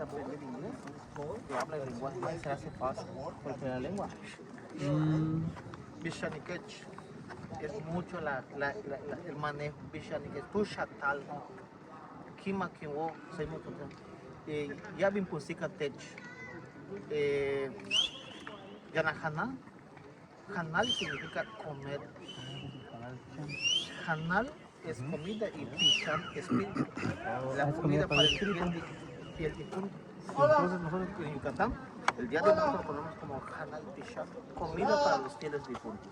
de aprender inglés, que habla el lenguaje maya, se hace fácil, porque la lengua. Bishanikech es mucho el manejo. Bishanikech, Pushatal, Kima Kinwo, Yabin Pusika Tech, Yanahana. Hanal significa comer. Hanal es comida y Pichan es espíritu. La comida para el fiel difunto. Entonces nosotros en Yucatán, el día de muertos lo ponemos como Hanal Pichan, comida para los fieles difuntos.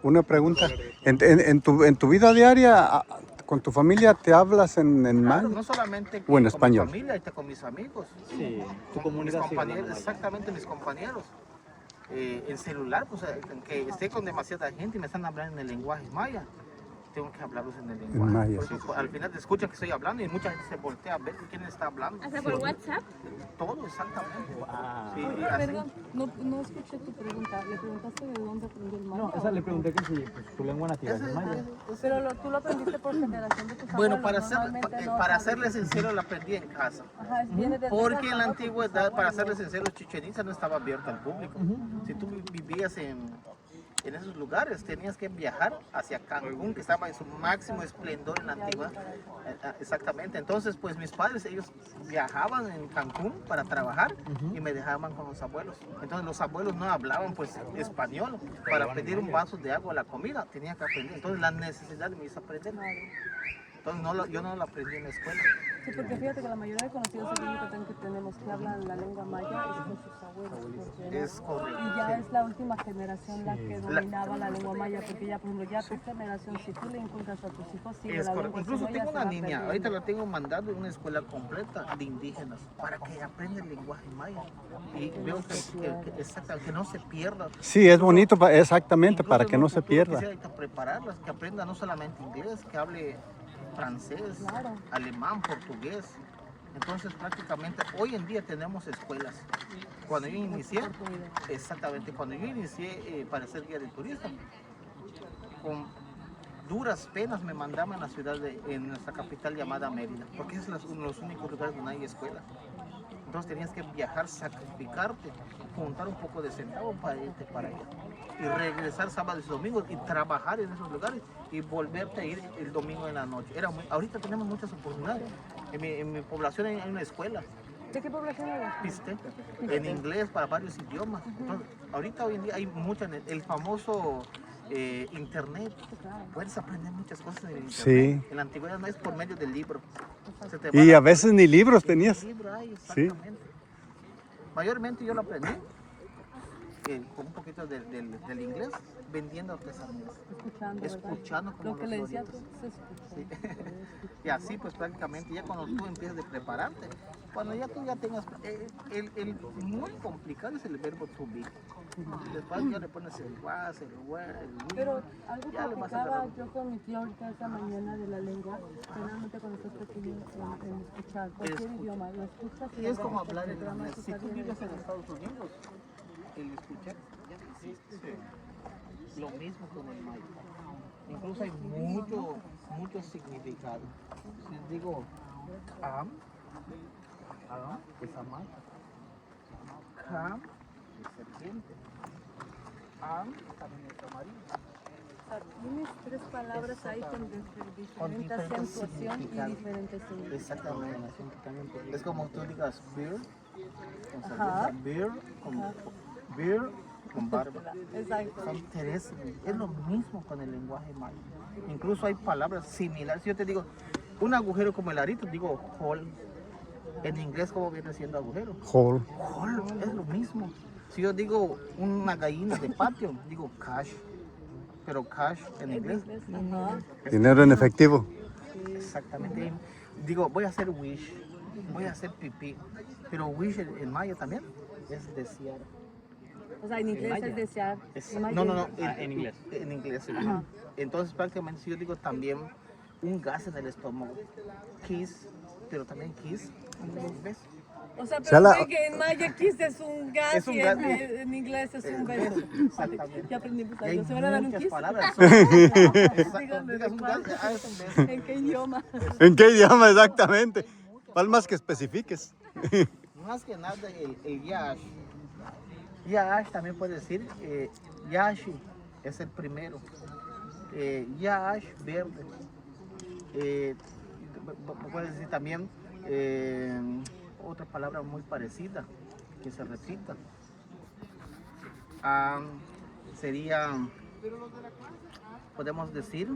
Una pregunta, ¿en tu vida diaria con tu familia te hablas en Claro, maya no solamente o en con español? mi familia, con mis amigos. Sí, tu Con mis comunidad compañeros, exactamente mis compañeros. El celular, pues que esté con demasiada gente y me están hablando en el lenguaje maya, tengo que hablarlos en el lenguaje. maya, Por eso, sí. al final te escuchan que estoy hablando y mucha gente se voltea a ver quién está hablando. ¿Hasta por WhatsApp? Todo, exactamente. Sí, Oye, así. perdón, no escuché tu pregunta. ¿Le preguntaste de dónde aprendió el maya? No, esa le pregunté que si pues, tu lengua nativa es el maya. Pero tú lo aprendiste por generación de tus abuelos. Bueno, normalmente no para sabes. serle sincero, la aprendí en casa. Ajá, viene desde Porque casa, en la ¿no? antigüedad, para serle sincero, Chichén Itzá no estaba abierto al público. Si tú vivías en esos lugares, tenías que viajar hacia Cancún, que estaba en su máximo esplendor en la antigüedad. Exactamente. Entonces, pues mis padres, ellos viajaban en Cancún para trabajar y me dejaban con los abuelos. Entonces, los abuelos no hablaban pues español. Para pedir un vaso de agua a la comida, tenía que aprender. Entonces, la necesidad me hizo aprender. Entonces, yo no lo aprendí en la escuela. Sí, porque fíjate que la mayoría de conocidos aquí en Yucatán que tenemos que hablan la lengua maya es con sus abuelos. Porque Es correcto. y ya es la última generación la que dominaba la lengua maya, porque ya, por ejemplo, ya tu generación, si tú le inculcas a tus hijos, sigue Es la correcto. lengua. Incluso si no, ya tengo se una va niña, perdiendo. ahorita la tengo mandado en una escuela completa de indígenas para que aprenda el lenguaje maya. Y veo que no se pierda. Sí, es bonito, exactamente, para Incluso que en no un se futuro pierda. quisiera ahorita prepararlas, que aprenda no solamente inglés, que hable francés, Claro. alemán, portugués. Entonces prácticamente hoy en día tenemos escuelas. Cuando yo inicié, exactamente, cuando yo inicié para ser guía de turista, con duras penas me mandaban a la ciudad en nuestra capital llamada Mérida, porque es los únicos lugares donde hay escuelas. Entonces tenías que viajar, sacrificarte, juntar un poco de centavo para irte para allá. Y regresar sábados y domingos y trabajar en esos lugares y volverte a ir el domingo en la noche. Ahorita tenemos muchas oportunidades. En mi población hay una escuela, ¿De qué población eres? Piste, en inglés para varios idiomas. Entonces, ahorita hoy en día hay mucha, el famoso internet. Puedes aprender muchas cosas en el internet. Sí. En la antigüedad no es por medio del libro. Y a veces ni libros tenías. Libro hay, Sí. exactamente. Mayormente yo lo aprendí con un poquito del inglés, vendiendo artesanías. Escuchando como Lo que los le decía loritos. tú, se escucha. Sí. Y así pues prácticamente ya cuando tú empiezas de prepararte, cuando ya tú ya tengas, el muy complicado es el verbo to be. Después ya le pones el was, el were, el will. Pero algo ya le vas platicaba agarrando. yo con mi tío ahorita esta mañana de la lengua, generalmente cuando estás pequeño en escuchar cualquier idioma, lo escuchas Y es como hablar el en inglés. Si tú vives en Estados Unidos, el escuchar ya no existe. Lo mismo con el maya. Incluso hay mucho significado. Si digo am es amar. Cam es serpiente. Am también es amarillo. Tienes tres palabras ahí con diferente acentuación y significados. diferentes significados. Exactamente. Es como tú digas beer con Ajá. cerveza, beer con barba. Exacto. Son tres, es lo mismo con el lenguaje maya. Incluso hay palabras similares. Si yo te digo un agujero como el arito, digo hole. En inglés, ¿cómo viene siendo agujero? Hall. Hole, es lo mismo. Si yo digo una gallina de patio, digo cash. Pero cash en inglés. Ajá. Dinero en efectivo. Exactamente. Digo, voy a hacer wish, voy a hacer pipí. Pero wish en maya también es desear. O sea, en inglés es desear. No, en inglés. En inglés. Entonces prácticamente si yo digo también un gas en el estómago, kiss, pero también kiss, un beso. O sea, sea, pero la- sé que en maya kiss es un gas Es un y gas. en inglés es un beso. Exactamente. Ya aprendimos Y hay algo. ¿Se van a dar un muchas kiss? palabras. Exacto. Díganme Digas de un cuál. gas, es un beso. ¿En qué idioma? ¿En qué idioma exactamente? Palmas que especifiques. Más que nada el yash. Yash también puede decir yashi, es el primero. Yash verde. Puede decir también otra palabra muy parecida que se repita. Sería, podemos decir,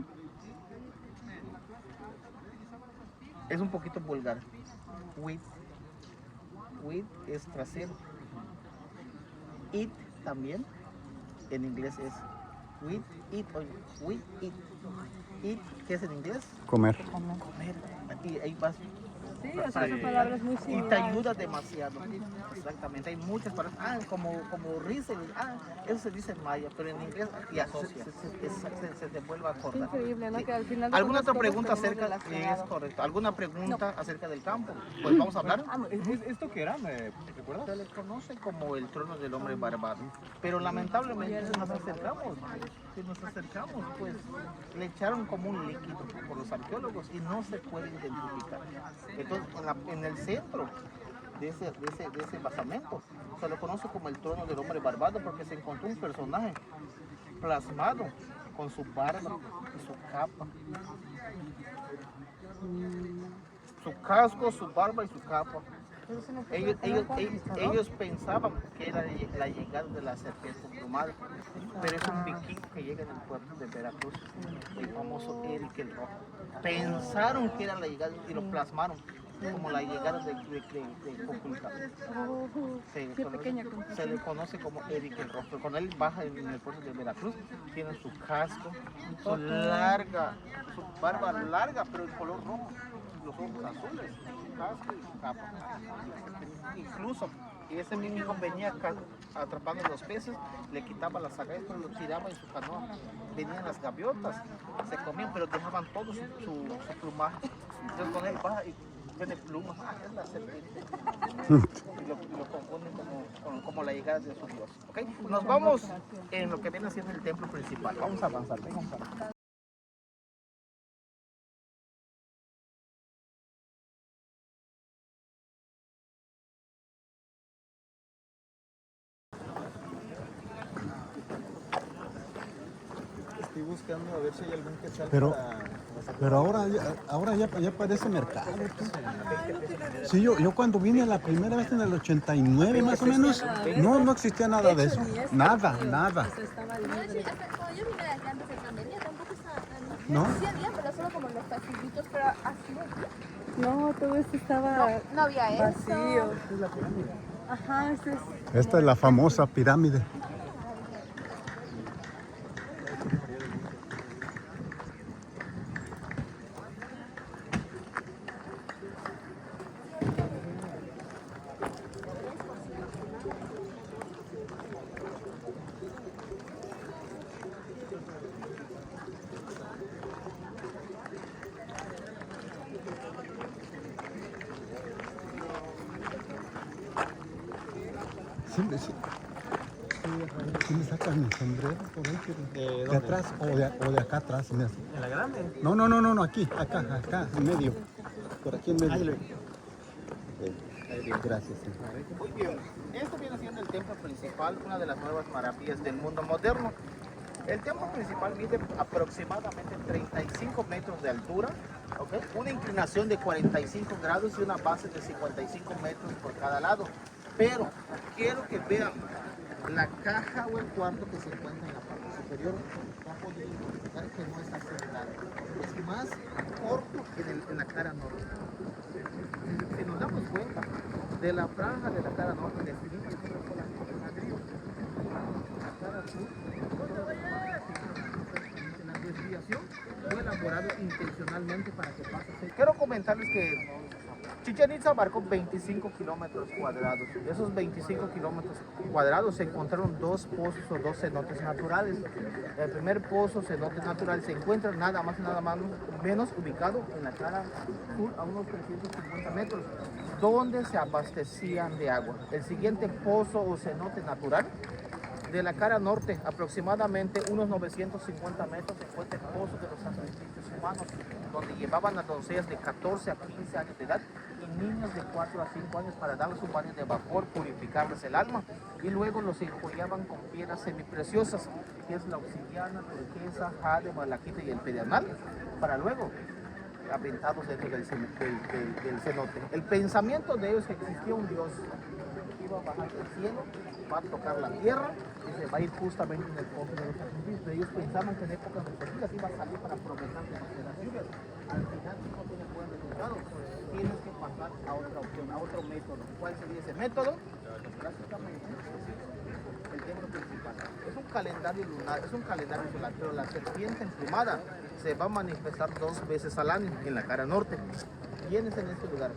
es un poquito vulgar. With es trasero. Eat también, en inglés es with it. Eat, ¿qué es en inglés? Comer. Comer. Y ahí vas. Sí, o sea, esa palabra es muy Y te similar. ayuda demasiado. Exactamente, hay muchas palabras. Como risa. Eso se dice en maya, pero en inglés y asocia. Se te vuelve a Es acordar. increíble, ¿no? Sí. Que al final de ¿Alguna cuentas otra todos pregunta tenemos acerca? Es relacionado. correcto. ¿Alguna pregunta acerca del campo? Pues vamos a hablar. ¿Esto qué era? ¿Me recuerdas? Se le conoce como el trono del hombre barbado, pero lamentablemente si nos acercamos, pues le echaron como un líquido por los arqueólogos y no se puede identificar. Entonces, en el centro de ese basamento se lo conoce como el trono del hombre barbado porque se encontró un personaje plasmado con su barba y su capa. Su casco, su barba y su capa. Pero eso no fue Ellos pensaban que era la llegada de la serpiente emplumada, pero es un vikingo que llega en el puerto de Veracruz, el famoso Eric el Rojo. Pensaron que era la llegada y lo plasmaron como la llegada de Cuculcán. Qué pequeña Se le conoce como Eric el Rojo. Cuando él baja en el puerto de Veracruz, tiene su casco, su barba larga, pero el color rojo, los ojos azules, su casco y su capa. Incluso, y ese mismo venía atrapando los peces, le quitaba las agallas, pero lo tiraba en su canoa. Venían las gaviotas, se comían, pero dejaban todo su plumaje. Entonces con él baja y tiene plumas, es la serpiente. Y lo confunden como la llegada de su Dios. ¿Okay? Nos vamos en lo que viene siendo el templo principal. Vamos a avanzar. Estoy buscando a ver si hay algún quetzal Pero- para Pero ahora ya parece mercado. Sí, yo cuando vine la primera vez en el 89 más o menos, no existía nada de eso. Nada. Eso estaba libre. Hasta cuando yo vine de acá antes de pandemia tampoco estaba tan... ¿No? Sí había, pero solo como los pasillitos, pero así. No, todo esto estaba No había eso. vacío. Ajá, ese es. Esta es la famosa pirámide. Sí me sacan mi sombrero por ahí, pero de atrás o de acá atrás. Mira. ¿En la grande? No, aquí, acá, en medio. Por aquí en medio. Gracias. Sí. Muy bien, esto viene siendo el templo principal, una de las nuevas maravillas del mundo moderno. El templo principal mide aproximadamente 35 metros de altura, ¿okay? Una inclinación de 45 grados y una base de 55 metros por cada lado. Pero quiero que vean la caja o el cuarto que se encuentra en la parte superior. Va a poder identificar que no está cerrado. Es más corto que en la cara norte. Si nos damos cuenta de la franja de la cara norte, definida por la ladrillo, la cara sur, la desviación fue elaborado intencionalmente para que pase. Quiero comentarles que Chichén Itzá abarcó 25 kilómetros cuadrados. De esos 25 kilómetros cuadrados se encontraron dos pozos o dos cenotes naturales. El primer pozo, cenote natural, se encuentra nada más y nada menos ubicado en la cara sur a unos 350 metros, donde se abastecían de agua. El siguiente pozo o cenote natural de la cara norte, aproximadamente unos 950 metros, se encuentra el pozo de los sacrificios humanos, donde llevaban a doncellas de 14 a 15 años de edad y niños de 4 a 5 años para darles un baño de vapor, purificarles el alma, y luego los enjollaban con piedras semipreciosas, que es la obsidiana, turquesa, jade, malaquita y el pedernal, para luego aventados dentro del cenote. El pensamiento de ellos es que existía un Dios que iba a bajar del cielo, va a tocar la tierra y se va a ir justamente en el pozo de los sacrificios. Ellos pensaban que en épocas de sequías iba a salir para aprovechar de las lluvias. Al final, si no tiene buen resultado, tienes que pasar a otra opción, a otro método. ¿Cuál sería ese método? Básicamente, el templo principal. Es un calendario lunar, es un calendario solar, pero la serpiente emplumada se va a manifestar 2 veces al año en la cara norte. Vienes en este lugar,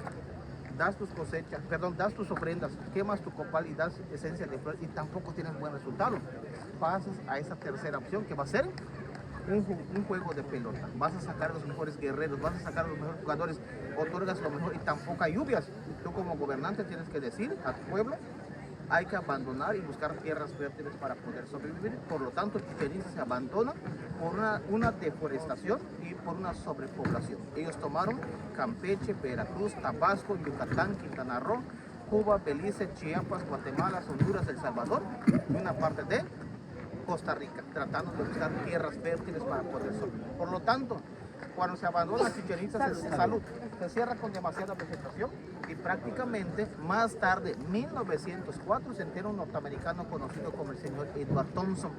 das tus cosechas, das tus ofrendas, quemas tu copal y das esencia de flor y tampoco tienes buen resultado. Pasas a esa tercera opción que va a ser un juego de pelota. Vas a sacar a los mejores guerreros, vas a sacar a los mejores jugadores, otorgas lo mejor y tampoco hay lluvias. Tú como gobernante tienes que decir a tu pueblo: hay que abandonar y buscar tierras fértiles para poder sobrevivir. Por lo tanto, Chichén Itzá se abandona por una deforestación y por una sobrepoblación. Ellos tomaron Campeche, Veracruz, Tabasco, Yucatán, Quintana Roo, Cuba, Belice, Chiapas, Guatemala, Honduras, El Salvador y una parte de Costa Rica, tratando de buscar tierras fértiles para poder sobrevivir. Por lo tanto, cuando se abandona Chichén Itzá, se cierra con demasiada vegetación y prácticamente más tarde, 1904, se entera un norteamericano conocido como el señor Edward Thompson,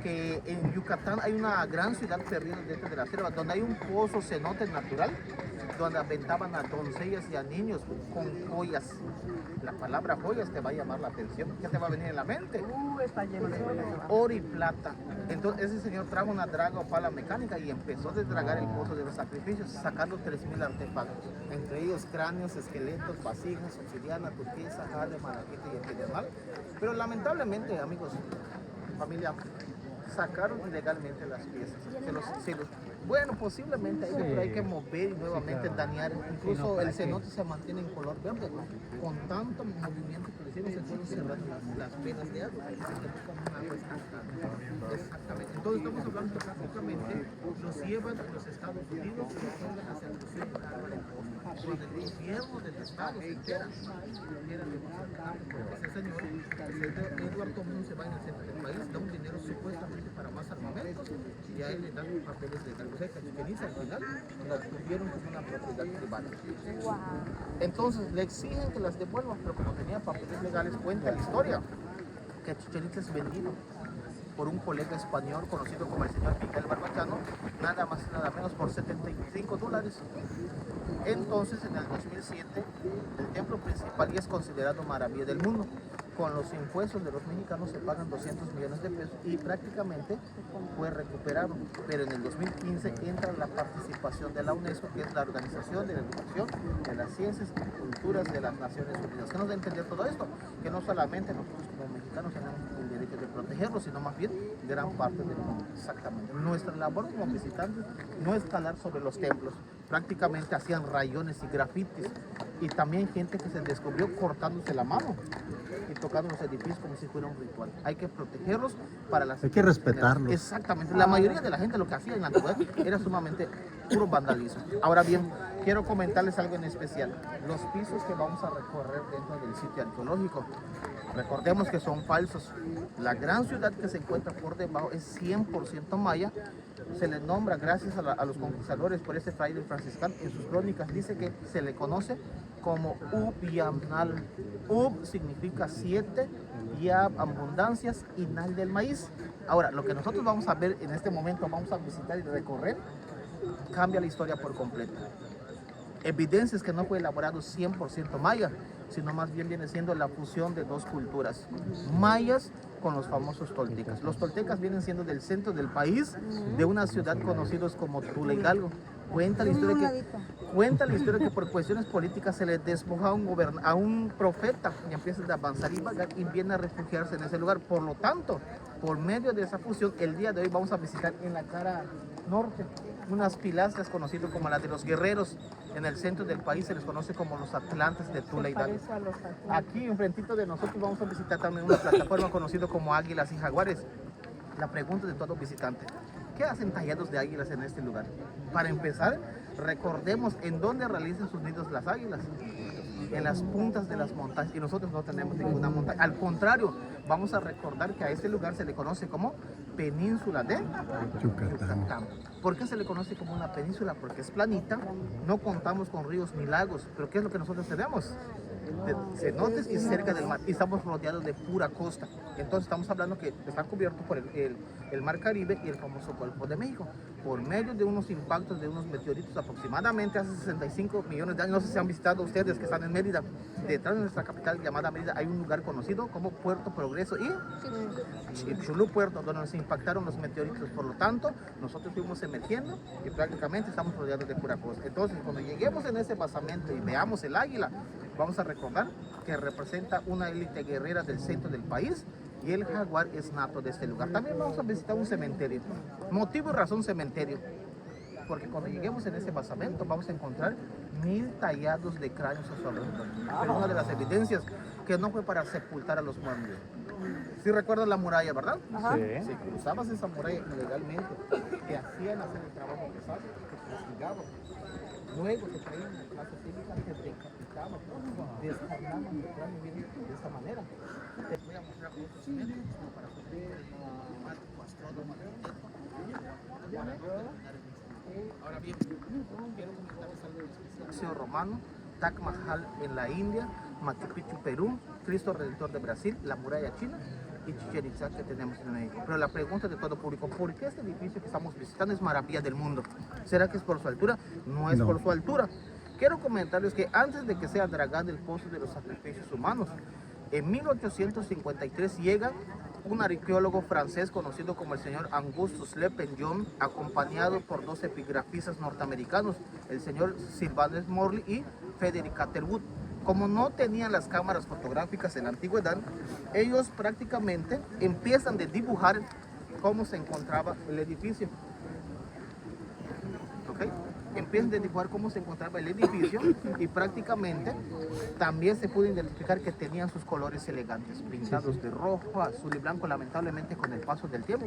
que en Yucatán hay una gran ciudad perdida dentro de la selva, donde hay un pozo cenote natural, donde aventaban a doncellas y a niños con joyas. La palabra joyas te va a llamar la atención. ¿Qué te va a venir en la mente? Está lleno de joyas. Oro y plata. Entonces ese señor trajo una draga o pala mecánica y empezó a desdragar el pozo de los sacrificios, sacando 3.000 artefactos, entre ellos cráneos, esqueletos, vasijas, obsidiana, turquesa, jade, malaquita y el pedernal. Pero lamentablemente, amigos, familia, sacaron ilegalmente las piezas. Bueno, posiblemente pero hay que mover y nuevamente dañar. Incluso el cenote se mantiene en color verde. Con tanto movimiento que le hicieron, se fueron cerrando las venas de agua. Exactamente. Entonces estamos hablando que prácticamente los llevan a los Estados Unidos y los llevan hacia el museo de Álvarez. Cuando el gobierno del estado se entera ese señor, Edward Thompson, se va en el centro del país, da un dinero supuestamente para más armamentos y a él le dan papeles de tal. Chichén Itzá al final la obtuvieron como una propiedad privada. Entonces le exigen que las devuelvan, pero como tenía papeles legales, cuenta la historia que Chichén Itzá es vendido por un colega español conocido como el señor Miguel Barbachano, nada más y nada menos por $75. Entonces, en el 2007, el templo principal ya es considerado maravilla del mundo. Con los impuestos de los mexicanos se pagan 200 millones de pesos y prácticamente fue recuperado. Pero en el 2015 entra la participación de la UNESCO, que es la Organización de la Educación, de las Ciencias y Culturas de las Naciones Unidas. ¿Qué nos da a entender todo esto? Que no solamente nosotros como mexicanos tenemos el derecho de protegerlo, sino más bien gran parte del mundo. Exactamente. Nuestra labor como visitantes no es calar sobre los templos. Prácticamente hacían rayones y grafitis. Y también gente que se descubrió cortándose la mano y tocando los edificios como si fuera un ritual. Hay que protegerlos para las... Hay que respetarlos. Exactamente. La mayoría de la gente lo que hacía en la antigüedad era sumamente puro vandalismo. Ahora bien, quiero comentarles algo en especial. Los pisos que vamos a recorrer dentro del sitio arqueológico, recordemos que son falsos. La gran ciudad que se encuentra por debajo es 100% maya. Se le nombra gracias a los conquistadores por ese fraile franciscano. En sus crónicas dice que se le conoce como Ubiamnal. Ub significa 7, Yab abundancias y Nal del maíz. Ahora, lo que nosotros vamos a ver en este momento, vamos a visitar y recorrer, cambia la historia por completo. Evidencias que no fue elaborado 100% maya, sino más bien viene siendo la fusión de dos culturas, mayas con los famosos toltecas. Los toltecas vienen siendo del centro del país, de una ciudad conocidos como Tula Hidalgo. Cuenta la historia que por cuestiones políticas se le despoja a un profeta y empieza a avanzar y viene a refugiarse en ese lugar. Por lo tanto, por medio de esa fusión, el día de hoy vamos a visitar en la cara norte unas pilastras conocidas como las de los guerreros. En el centro del país se les conoce como los Atlantes de Tula Hidalgo. Aquí enfrentito de nosotros vamos a visitar también una plataforma conocida como Águilas y Jaguares. La pregunta de todo visitante: qué hacen tallados de águilas en este lugar? Para empezar, recordemos en dónde realizan sus nidos las águilas. En las puntas de las montañas, y nosotros no tenemos ninguna montaña. Al contrario, vamos a recordar que a este lugar se le conoce como Península de Yucatán. ¿Por qué se le conoce como una península? Porque es planita, no contamos con ríos ni lagos, pero ¿qué es lo que nosotros tenemos? Cenotes y cerca del mar, y estamos rodeados de pura costa. Entonces estamos hablando que están cubiertos por el mar Caribe y el famoso Golfo de México, por medio de unos impactos de unos meteoritos aproximadamente hace 65 millones de años. No sé si han visitado ustedes que están en Mérida. Detrás de nuestra capital llamada Mérida hay un lugar conocido como Puerto Progreso y Xulú Puerto, donde nos impactaron los meteoritos. Por lo tanto, nosotros fuimos emergiendo y prácticamente estamos rodeados de pura costa. Entonces, cuando lleguemos en ese basamento y veamos el águila, vamos a recordar que representa una élite guerrera del centro del país, y el jaguar es nato de este lugar. También vamos a visitar un cementerio. Motivo y razón cementerio, porque cuando lleguemos en ese basamento vamos a encontrar 1000 tallados de cráneos a su alrededor. Es una de las evidencias que no fue para sepultar a los muertos. ¿Sí recuerdan la muralla, verdad? Ajá. Si cruzabas esa muralla ilegalmente, te hacían hacer el trabajo pesado, te castigaban. Luego te traían en clase cívica, te decapitaban, descarnaban el cráneo bien de esta manera. Te voy a mostrar otros métodos como para poder matemático, astrónomo, arquitecto. Ahora bien, quiero comentarles algo especial. Museo Romano, Taj Mahal en la India, Machu Picchu, Perú, Cristo Redentor de Brasil, la Muralla China y Chichén Itzá que tenemos en México. Pero la pregunta de todo público, ¿por qué este edificio que estamos visitando es maravilla del mundo? ¿Será que es por su altura? No es por su altura. Quiero comentarles que antes de que sea dragado el pozo de los sacrificios humanos, en 1853 llega un arqueólogo francés conocido como el señor Augustus Le Penjon, acompañado por 2 epigrafistas norteamericanos, el señor Sylvanus Morley y Frederick Catherwood. Como no tenían las cámaras fotográficas en la antigüedad, ellos prácticamente empiezan a dibujar cómo se encontraba el edificio. ¿Okay? Empiezan a dibujar cómo se encontraba el edificio y prácticamente también se pudo identificar que tenían sus colores elegantes, pintados de rojo, azul y blanco, lamentablemente con el paso del tiempo,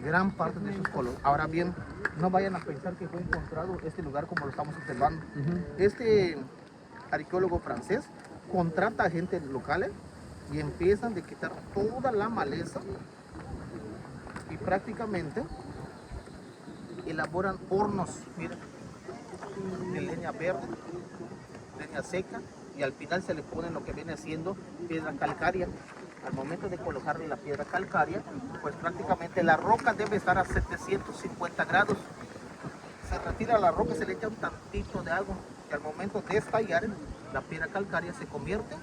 gran parte de sus colores. Ahora bien, no vayan a pensar que fue encontrado este lugar como lo estamos observando. Este arqueólogo francés contrata a gente locales y empiezan a quitar toda la maleza y prácticamente elaboran hornos, miren, de leña verde, leña seca, y al final se le pone lo que viene siendo piedra calcárea. Al momento de colocarle la piedra calcárea, pues prácticamente la roca debe estar a 750 grados. Se retira la roca, se le echa un tantito de agua, y al momento de estallar, la piedra calcárea se convierte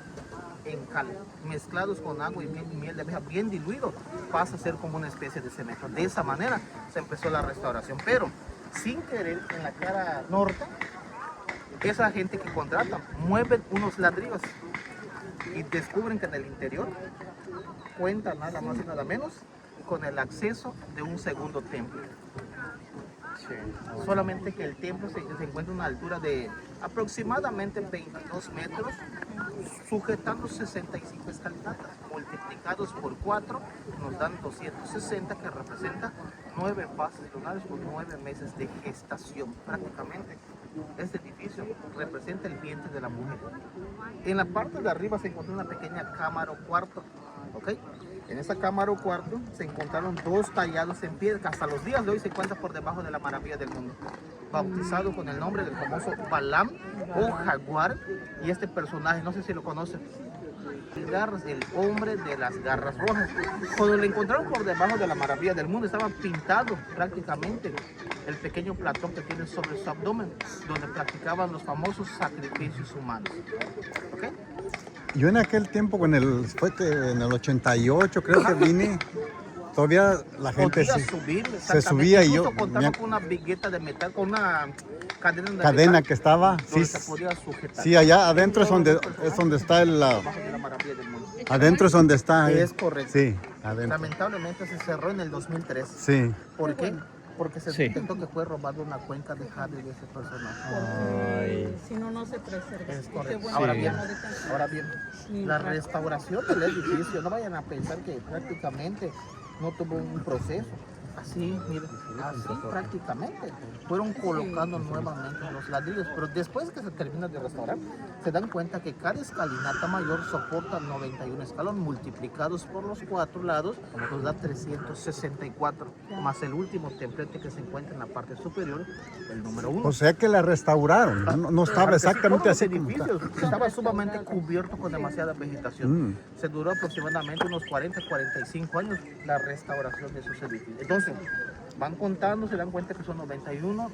en cal, mezclados con agua y miel de abeja bien diluido, pasa a ser como una especie de cemento. De esa manera se empezó la restauración, pero sin querer en la cara norte, esa gente que contrata mueven unos ladrillos y descubren que en el interior cuenta nada más y nada menos con el acceso de un segundo templo. Solamente que el templo se encuentra a una altura de aproximadamente 22 metros, sujetando 65 escalinatas, multiplicados por 4 nos dan 260, que representa 9 fases lunares con 9 meses de gestación. Prácticamente este edificio representa el vientre de la mujer. En la parte de arriba se encontró una pequeña cámara o cuarto, ¿ok? En esa cámara o cuarto se encontraron 2 tallados en piedra, que hasta los días de hoy se encuentran por debajo de la maravilla del mundo, bautizado con el nombre del famoso Balaam o jaguar. Y este personaje, no sé si lo conocen, el hombre de las garras rojas. Cuando lo encontraron por debajo de la maravilla del mundo, estaba pintado prácticamente el pequeño platón que tiene sobre su abdomen, donde practicaban los famosos sacrificios humanos. ¿Okay? Yo en aquel tiempo, fue que en el 88 creo que vine, todavía la gente se subía y yo contaba con una vigueta de metal, con una cadena de cadena que estaba, sí, se podía sujetar. Sí, allá adentro es donde está adentro es donde está. Es correcto. Sí, adentro. Lamentablemente se cerró en el 2003. Sí. ¿Por qué? Porque se detectó que fue robado una cuenca de jade de ese personaje. Si no, no se preserva. Es correcto. Bueno, Ahora bien, la restauración del edificio, no vayan a pensar que prácticamente no tuvo un proceso. Así, mire, así prácticamente. Fueron colocando nuevamente los ladrillos, pero después que se termina de restaurar, se dan cuenta que cada escalinata mayor soporta 91 escalones multiplicados por los 4 lados, nos da 364, más el último templete que se encuentra en la parte superior, el número 1. O sea que la restauraron, no estaba exactamente así como está. Estaba sumamente cubierto con demasiada vegetación. Se duró aproximadamente unos 40-45 años la restauración de esos edificios. Entonces, van contando, se dan cuenta que son 91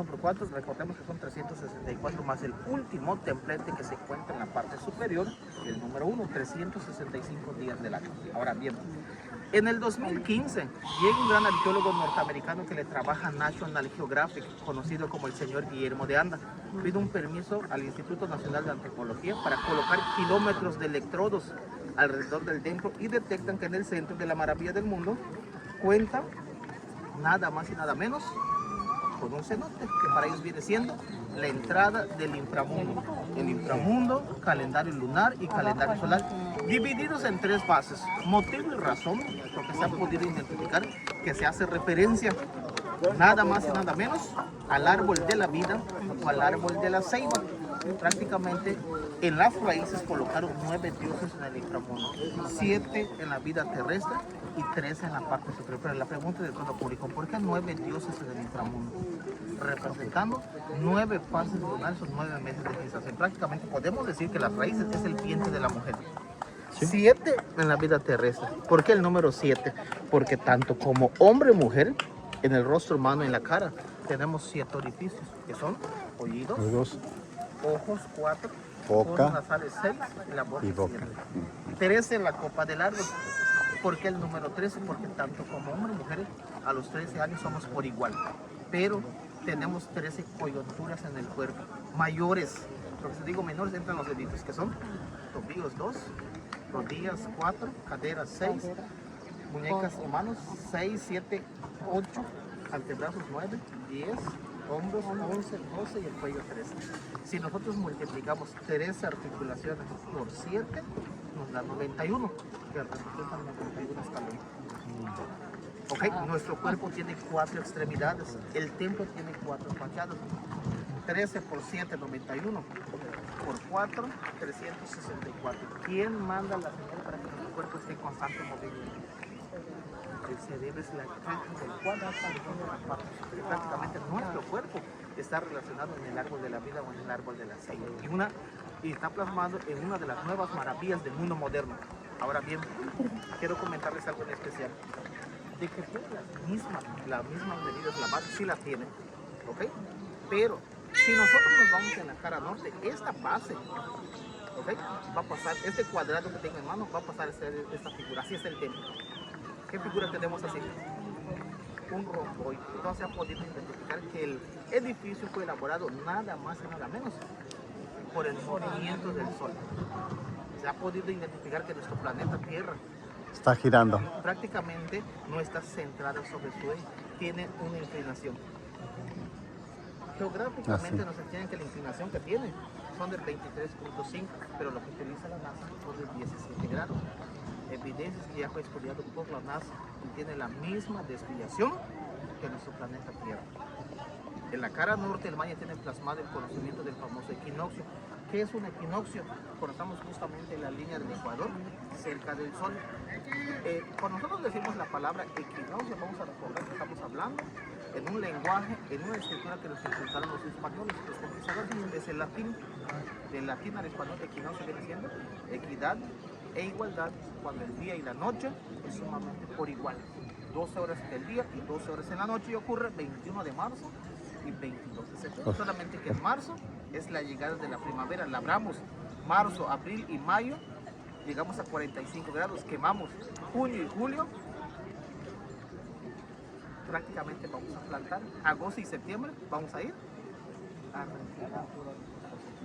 por 4, recordemos que son 364 más el último templete que se encuentra en la parte superior, el número 1, 365 días del año. Ahora bien, en el 2015 llega un gran arqueólogo norteamericano que le trabaja a National Geographic, conocido como el señor Guillermo de Anda. Pide un permiso al Instituto Nacional de Antropología para colocar kilómetros de electrodos alrededor del templo y detectan que en el centro de la maravilla del mundo cuenta nada más y nada menos con un cenote, que para ellos viene siendo la entrada del inframundo. El inframundo, calendario lunar y calendario solar, divididos en 3 fases. Motivo y razón, porque se ha podido identificar que se hace referencia nada más y nada menos al árbol de la vida o al árbol de la ceiba. Prácticamente en las raíces colocaron 9 dioses en el inframundo, 7 en la vida terrestre y 13 en la parte superior. Pero la pregunta del todo público, ¿por qué 9 dioses en el inframundo? Representando 9 fases lunares o 9 meses de gestación. Prácticamente podemos decir que las raíces es el vientre de la mujer. 7 en la vida terrestre. ¿Por qué el número 7? Porque tanto como hombre y mujer, en el rostro humano, en la cara, tenemos 7 orificios, que son oídos, ojos 4, boca, fosas nasales 6 y la boca y boca. 7. 13 en la copa del árbol. ¿Por qué el número 13? Porque tanto como hombres y mujeres a los 13 años somos por igual, pero tenemos 13 coyunturas en el cuerpo, mayores, lo que se digo menores entran los deditos, que son tobillos 2, rodillas 4, caderas 6, muñecas y manos 6, 7, 8, antebrazos 9, 10, hombros 11, 12 y el cuello 13. Si nosotros multiplicamos 13 articulaciones por 7, nos da 91, que representan 91 escalones. Ok, nuestro cuerpo tiene 4 extremidades, el templo tiene 4 fachadas. 13 por 7, 91, por 4, 364. ¿Quién manda la señal para que nuestro cuerpo esté en constante movimiento? El cerebro es la caja del cual prácticamente nuestro cuerpo está relacionado en el árbol de la vida o en el árbol de la ceiba y está plasmado en una de las nuevas maravillas del mundo moderno. Ahora bien, quiero comentarles algo en especial. De que tiene las mismas medidas, la base sí la tiene, ¿ok? Pero si nosotros nos vamos en la cara norte, esta base, ¿ok? Va a pasar, este cuadrado que tengo en mano va a pasar a ser esta figura, así es el templo. ¿Qué figura tenemos así? Un romboide. Entonces se ha podido identificar que el edificio fue elaborado nada más y nada menos por el movimiento del Sol. Se ha podido identificar que nuestro planeta Tierra Está girando. prácticamente no está centrada sobre su eje, tiene una inclinación. Geográficamente nos entienden que la inclinación que tiene son del 23.5, pero lo que utiliza la NASA son de 17 grados. Evidencias que ya fue estudiado por la NASA y tiene la misma desviación que nuestro planeta Tierra. En la cara norte el maya tiene plasmado el conocimiento del famoso equinoccio. ¿Qué es un equinoccio? Conocemos justamente la línea del Ecuador, cerca del Sol. Cuando nosotros decimos la palabra equinoccio, vamos a recordar que estamos hablando en un lenguaje, en una escritura que nos inculcaron los españoles. Los conquistadores desde el latín, del latín al español, equinoccio viene siendo equidad e igualdad, cuando el día y la noche es sumamente por igual. 12 horas del día y 12 horas en la noche, y ocurre 21 de marzo y 22 de septiembre. Solamente que en marzo es la llegada de la primavera, labramos marzo, abril y mayo, llegamos a 45 grados, quemamos junio y julio, prácticamente vamos a plantar, agosto y septiembre vamos a ir a retirar.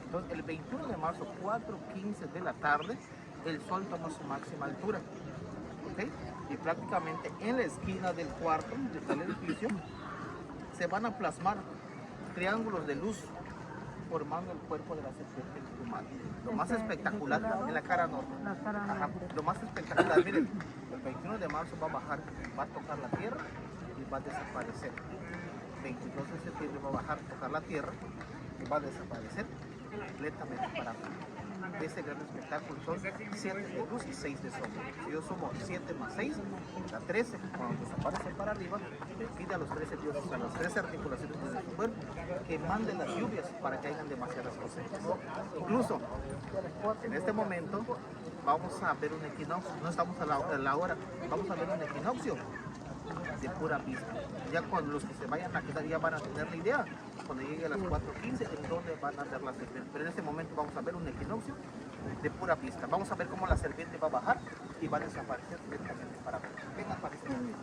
Entonces el 21 de marzo, 4:15 de la tarde, el sol toma su máxima altura, ¿ok? Y prácticamente en la esquina del cuarto del edificio se van a plasmar triángulos de luz formando el cuerpo de la serpiente humana. Lo más espectacular en la cara norte. Ajá, lo más espectacular, miren, el 21 de marzo va a bajar, va a tocar la tierra va a desaparecer. 22 de septiembre va a bajar, tocar la tierra y va a desaparecer lentamente para arriba. Ese gran espectáculo son 7 de luz y 6 de sombra. Si yo sumo 7 más 6, da 13. Cuando desaparece para arriba, le pide a los 13 dioses, a las 13 articulaciones de su cuerpo, que manden las lluvias para que hayan demasiadas cosechas. Incluso, en este momento, vamos a ver un equinoccio. No estamos a la hora, vamos a ver un equinoccio de pura vista. Ya cuando los que se vayan a quedar ya van a tener la idea, cuando llegue a las 4:15, en dónde van a ver la serpiente. Pero en este momento vamos a ver un equinoccio de pura vista. Vamos a ver cómo la serpiente va a bajar y va a desaparecer lentamente para abajo. Vengan para este momento.